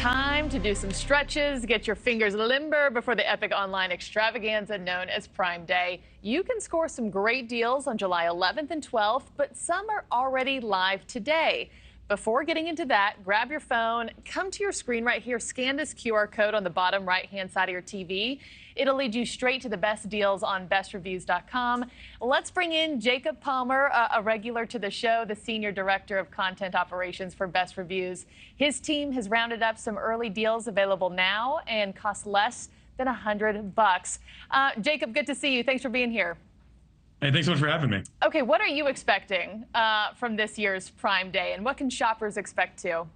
Time to do some stretches, get your fingers limber before the epic online extravaganza known as Prime Day. You can score some great deals on July 11th and 12th, but some are already live today. Before getting into that, grab your phone, come to your screen right here, scan this QR code on the bottom right-hand side of your TV. It'll lead you straight to the best deals on bestreviews.com. Let's bring in Jacob Palmer, a regular to the show, the Senior Director of Content Operations for Best Reviews. His team has rounded up some early deals available now and cost less than $100. Jacob, good to see you. Thanks for being here. Hey, thanks so much for having me. Okay, what are you expecting from this year's Prime Day, and what can shoppers expect too?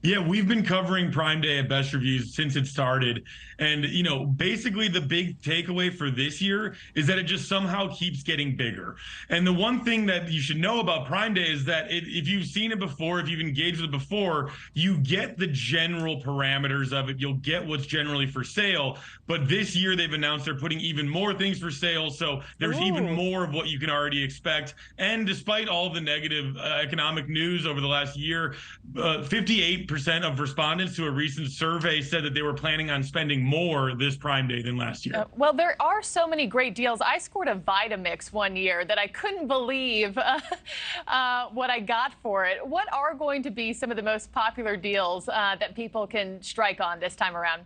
Yeah, we've been covering Prime Day at Best Reviews since it started. And, you know, basically the big takeaway for this year is that it just somehow keeps getting bigger. And the one thing that you should know about Prime Day is that if you've seen it before, if you've engaged with it before, you get the general parameters of it. You'll get what's generally for sale. But this year they've announced they're putting even more things for sale. So there's even more of what you can already expect. And despite all the negative economic news over the last year, 58% of respondents to a recent survey said that they were planning on spending more this Prime Day than last year. Well, there are so many great deals. I scored a Vitamix one year that I couldn't believe what I got for it. What are going to be some of the most popular deals that people can strike on this time around?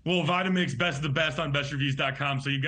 Well, Vitamix, best of the best on bestreviews.com. So you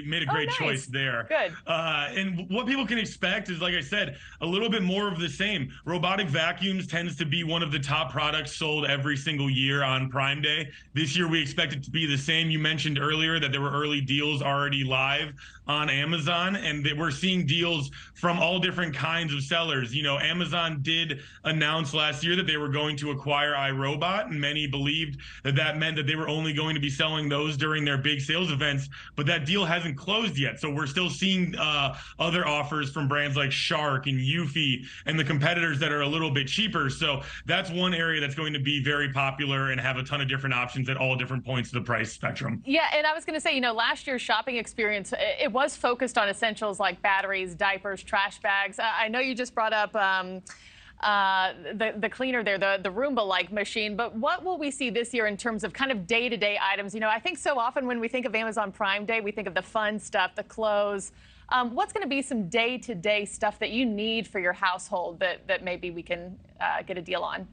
made a great nice. choice there. Good. And what people can expect is, like I said, a little bit more of the same. Robotic vacuums tends to be one of the top products sold every single year on Prime Day. This year, we expect it to be the same. You mentioned earlier that there were early deals already live on Amazon, and that we're seeing deals from all different kinds of sellers. You know, Amazon did announce last year that they were going to acquire iRobot, and many believed that that meant that they were only going to be selling those during their big sales events, but that deal hasn't closed yet. So we're still seeing other offers from brands like Shark and Eufy and the competitors that are a little bit cheaper. So that's one area that's going to be very popular and have a ton of different options at all different points of the price spectrum. Yeah, and I was going to say, you know, last year's shopping experience, it was focused on essentials like batteries, diapers, trash bags. I know you just brought up the cleaner there, the Roomba-like machine, but what will we see this year in terms of kind of day-to-day items? You know, I think so often when we think of Amazon Prime Day, we think of the fun stuff, the clothes. What's going to be some day-to-day stuff that you need for your household that maybe we can get a deal on?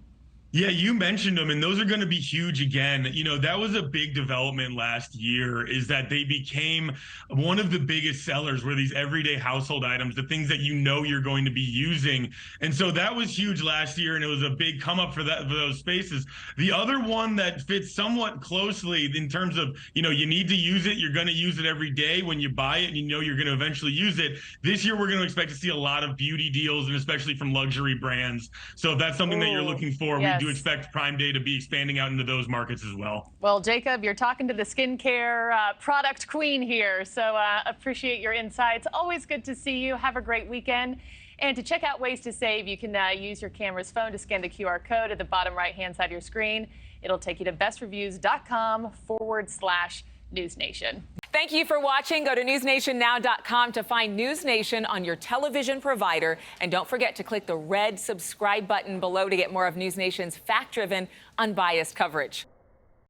Yeah, you mentioned them, and those are going to be huge again. You know, that was a big development last year, is that they became one of the biggest sellers, were these everyday household items, the things that you know you're going to be using. And so that was huge last year, and it was a big come up for those spaces. The other one that fits somewhat closely in terms of, you know, you need to use it, you're going to use it every day when you buy it, and you know you're going to eventually use it. This year, we're going to expect to see a lot of beauty deals, and especially from luxury brands. So if that's something that you're looking for, yes, we do expect Prime Day to be expanding out into those markets as well. Well, Jacob, you're talking to the skincare product queen here, so appreciate your insights. Always good to see you. Have a great weekend. And to check out ways to save, you can use your camera's phone to scan the QR code at the bottom right-hand side of your screen. It'll take you to bestreviews.com/NewsNation. Thank you for watching. Go to newsnationnow.com to find NewsNation on your television provider. And don't forget to click the red subscribe button below to get more of NewsNation's fact-driven, unbiased coverage.